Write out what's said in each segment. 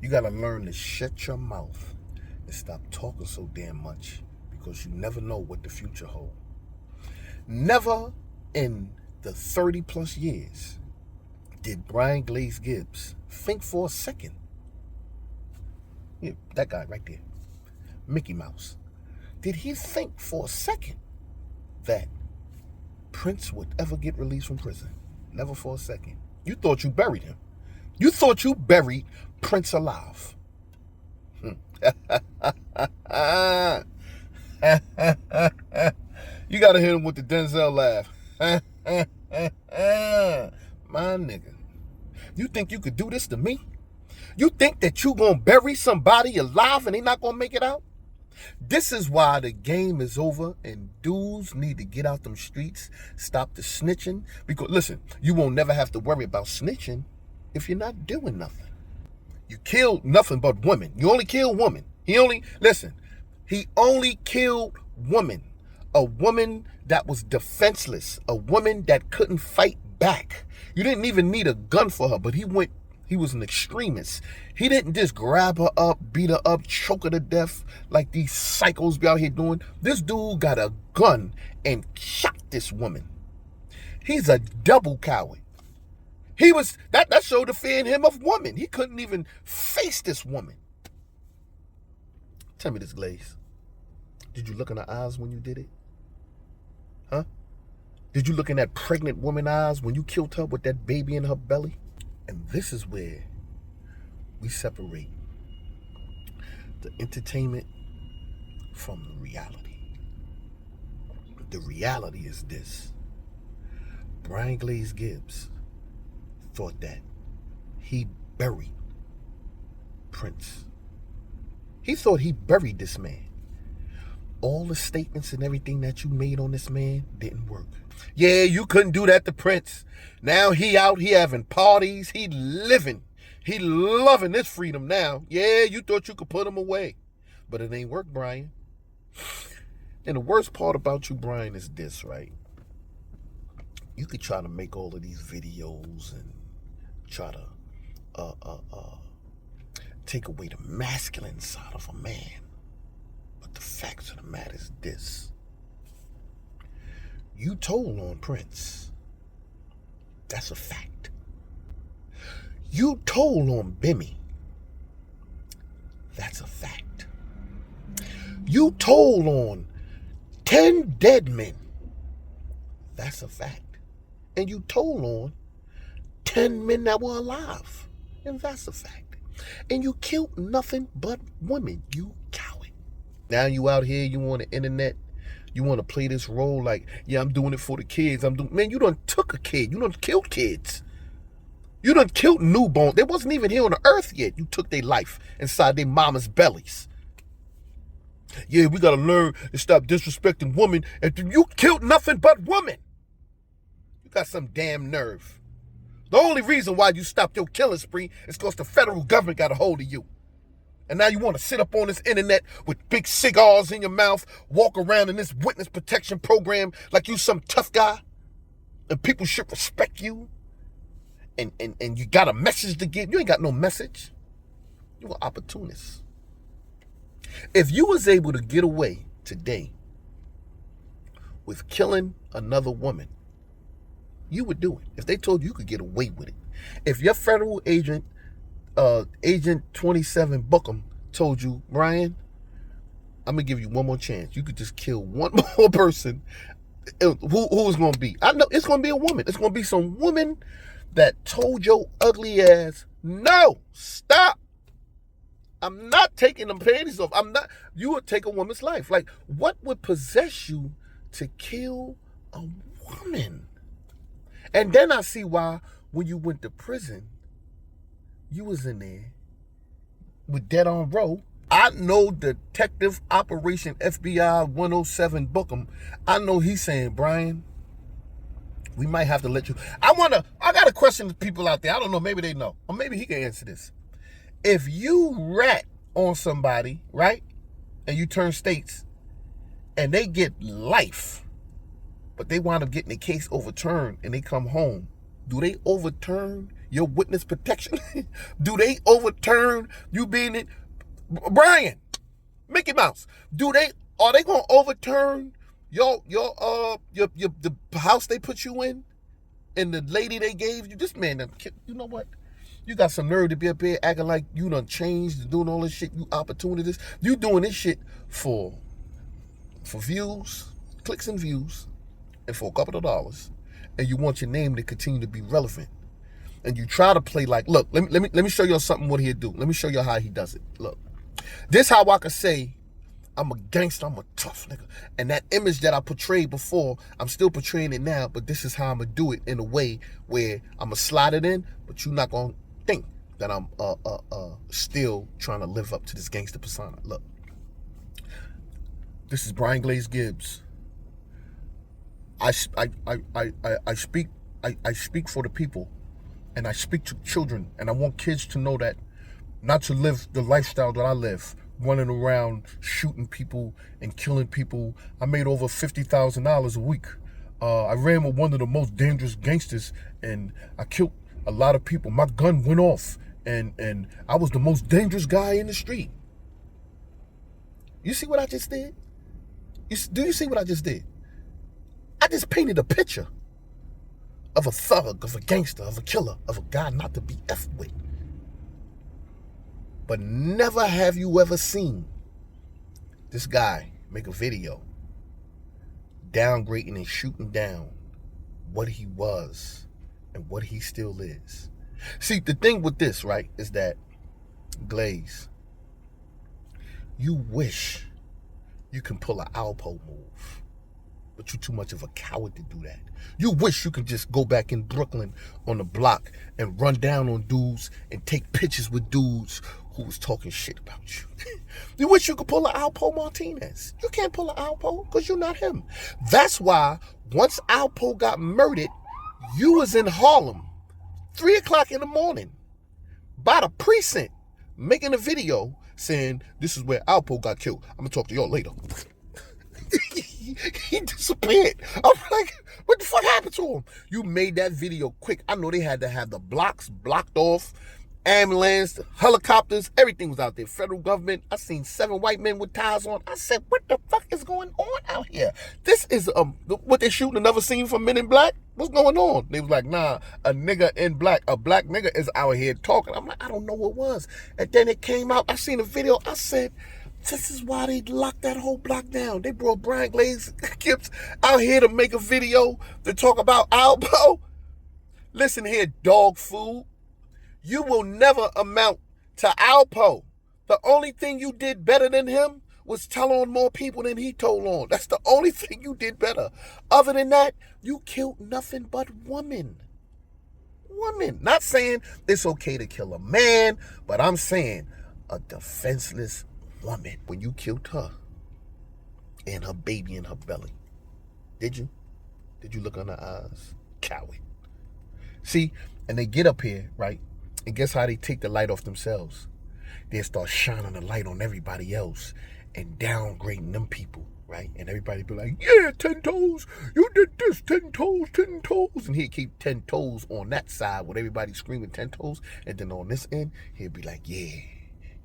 You got to learn to shut your mouth and stop talking so damn much, because you never know what the future holds. Never in the 30 plus years did Brian Glaze Gibbs think for a second, yeah, that guy right there, Mickey Mouse, did he think for a second that Prince would ever get released from prison? Never for a second. You thought you buried him. You thought you buried Prince alive. You gotta hit him with the Denzel laugh. My nigga, you think you could do this to me? You think that you gonna bury somebody alive and they not gonna make it out? This is why the game is over and dudes need to get out them streets, stop the snitching. Because listen, you won't never have to worry about snitching if you're not doing nothing. You killed nothing but women. You only killed women. He only killed women. A woman that was defenseless, a woman that couldn't fight back. You didn't even need a gun for her, but he was an extremist. He didn't just grab her up, beat her up, choke her to death like these psychos be out here doing. This dude got a gun and shot this woman. He's a double coward. He was, that showed the fear in him of woman. He couldn't even face this woman. Tell me this, Glaze. Did you look in her eyes when you did it? Huh? Did you look in that pregnant woman's eyes when you killed her with that baby in her belly? And this is where we separate the entertainment from the reality. The reality is this. Brian Glaze Gibbs thought that he buried Prince. He thought he buried this man. All the statements and everything that you made on this man didn't work. Yeah, you couldn't do that to Prince. Now he out, he having parties, he living. He loving this freedom now. Yeah, you thought you could put him away. But it ain't work, Brian. And the worst part about you, Brian, is this, right? You could try to make all of these videos and try to take away the masculine side of a man. But the facts of the matter is this. You told on Prince. That's a fact. You told on Bimmy. That's a fact. You told on 10 dead men. That's a fact. And you told on 10 men that were alive. And that's a fact. And you killed nothing but women, you coward. Now you out here, you on the internet, you want to play this role like, yeah, I'm doing it for the kids. Man, you done took a kid. You done killed kids. You done killed newborn. They wasn't even here on the earth yet. You took their life inside their mama's bellies. Yeah, we got to learn to stop disrespecting women. And you killed nothing but women. You got some damn nerve. The only reason why you stopped your killing spree is because the federal government got a hold of you. And now you want to sit up on this internet with big cigars in your mouth, walk around in this witness protection program like you some tough guy, and people should respect you, and you got a message to give. You ain't got no message. You an opportunist. If you was able to get away today with killing another woman, you would do it. If they told you could get away with it. If your federal agent, Agent 27 Bookham, told you, Brian, I'm gonna give you one more chance. You could just kill one more person. Who is gonna be? I know it's gonna be a woman. It's gonna be some woman that told your ugly ass, no, stop. I'm not taking them panties off. You would take a woman's life. Like, what would possess you to kill a woman? And then I see why when you went to prison, you was in there with dead on row. I know Detective Operation FBI 107 Bookham. I know he's saying, Brian, we might have to let you. I got a question to people out there. I don't know, maybe they know. Or maybe he can answer this. If you rat on somebody, right, and you turn states, and they get life, but they wind up getting the case overturned and they come home, do they overturn your witness protection? Do they overturn you being it? Brian, Mickey Mouse, are they gonna overturn the house they put you in and the lady they gave you? This man, you know what? You got some nerve to be up here acting like you done changed and doing all this shit, you opportunists. You doing this shit for views, clicks and views, and for a couple of dollars. And you want your name to continue to be relevant. And you try to play like, look, let me show you something what he'll do. Let me show you how he does it. Look. This how I can say I'm a gangster, I'm a tough nigga. And that image that I portrayed before, I'm still portraying it now, but this is how I'm gonna do it in a way where I'm gonna slide it in, but you're not gonna think that I'm still trying to live up to this gangster persona. Look, this is Brian Glaze Gibbs. I speak for the people, and I speak to children, and I want kids to know that not to live the lifestyle that I live, running around shooting people and killing people. I made over $50,000 a week. I ran with one of the most dangerous gangsters, and I killed a lot of people. My gun went off, and I was the most dangerous guy in the street. You see what I just did? Do you see what I just did? I just painted a picture of a thug, of a gangster, of a killer, of a guy not to be effed with. But never have you ever seen this guy make a video downgrading and shooting down what he was and what he still is. See, the thing with this, right, is that, Glaze, you wish you can pull an Alpo move, but you're too much of a coward to do that. You wish you could just go back in Brooklyn on the block and run down on dudes and take pictures with dudes who was talking shit about you. You wish you could pull an Alpo Martinez. You can't pull an Alpo because you're not him. That's why once Alpo got murdered, you was in Harlem, 3 o'clock in the morning, by the precinct, making a video saying, this is where Alpo got killed. I'm going to talk to y'all later. He disappeared. I'm like, what the fuck happened to him? You made that video quick. I know they had to have the blocks blocked off, ambulance, helicopters, everything was out there. Federal government. I seen 7 white men with ties on. I said, what the fuck is going on out here? This is what they shooting another scene from Men in Black? What's going on? They was like, nah, a nigga in black, a black nigga is out here talking. I'm like, I don't know what it was. And then it came out. I seen a video. I said, this is why they locked that whole block down. They brought Brian Glaze Gibbs out here to make a video to talk about Alpo. Listen here, dog food. You will never amount to Alpo. The only thing you did better than him was tell on more people than he told on. That's the only thing you did better. Other than that, you killed nothing but women. Women. Not saying it's okay to kill a man, but I'm saying a defenseless woman. When you killed her and her baby in her belly, did you? Did you look in her eyes? Coward. See, and they get up here, right? And guess how they take the light off themselves? They start shining the light on everybody else and downgrading them people, right? And everybody be like, yeah, 10 toes, you did this, 10 toes, 10 toes. And he'd keep 10 toes on that side with everybody screaming 10 toes. And then on this end, he'd be like, yeah,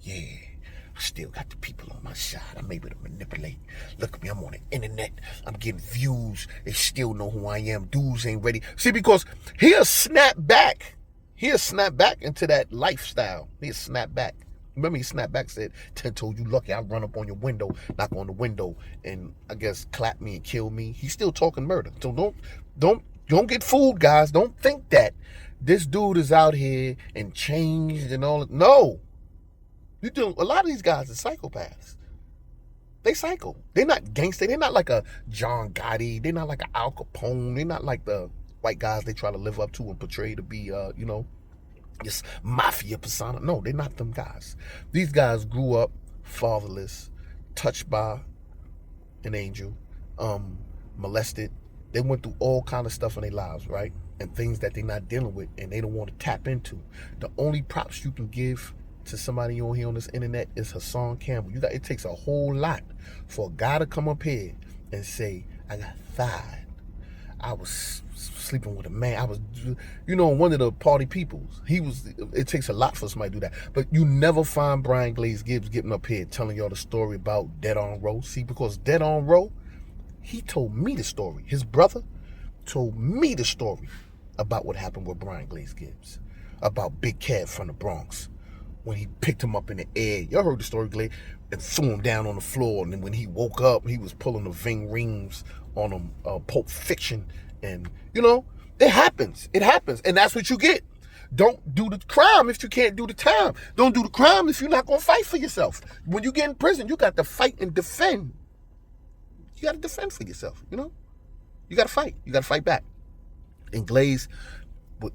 I still got the people on my side. I'm able to manipulate. Look at me, I'm on the internet. I'm getting views. They still know who I am. Dudes ain't ready. See, because he'll snap back. He'll snap back into that lifestyle. He'll snap back. Remember, he snapped back, said, 10 told you lucky, I run up on your window, knock on the window, and I guess clap me and kill me. He's still talking murder. So don't get fooled, guys. Don't think that this dude is out here and changed and all. No. A lot of these guys are psychopaths. They psycho. They're not gangster. They're not like a John Gotti. They're not like an Al Capone. They're not like the white guys they try to live up to and portray to be, this mafia persona. No, they're not them guys. These guys grew up fatherless, touched by an angel, molested. They went through all kind of stuff in their lives, right? And things that they're not dealing with and they don't want to tap into. The only props you can give to somebody on here on this internet is Hassan Campbell. It takes a whole lot for a guy to come up here and say, I got fired. I was sleeping with a man. I was, one of the party peoples. It takes a lot for somebody to do that. But you never find Brian Glaze Gibbs getting up here telling y'all the story about Dead on Row. See, because Dead on Row, he told me the story. His brother told me the story about what happened with Brian Glaze Gibbs, about Big Kev from the Bronx, when he picked him up in the air. Y'all heard the story, Glaze, and threw him down on the floor. And then when he woke up, he was pulling the Ving rings on him, Pulp Fiction. And, it happens. It happens. And that's what you get. Don't do the crime if you can't do the time. Don't do the crime if you're not going to fight for yourself. When you get in prison, you got to fight and defend. You got to defend for yourself, You got to fight. You got to fight back. And Glaze,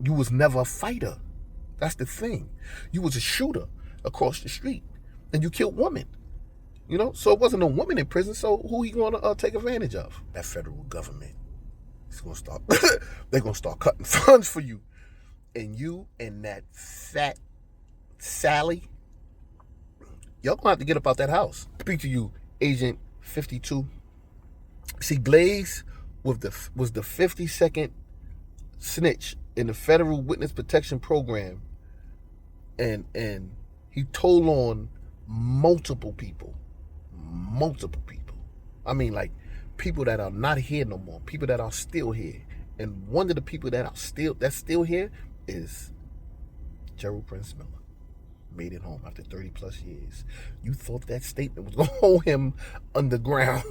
you was never a fighter. That's the thing. You was a shooter across the street. And you killed women. So it wasn't no woman in prison, so who he going to take advantage of? That federal government. It's going to start. They're going to start cutting funds for you. And you and that fat Sally, y'all going to have to get up out that house. Speak to you, Agent 52. See, Glaze was the 52nd snitch in the Federal Witness Protection Program. And he told on multiple people. I mean, like, people that are not here no more, people that are still here. And one of the people that's still here is Gerald Prince Miller. Made it home after 30 plus years. You thought that statement was going to hold him underground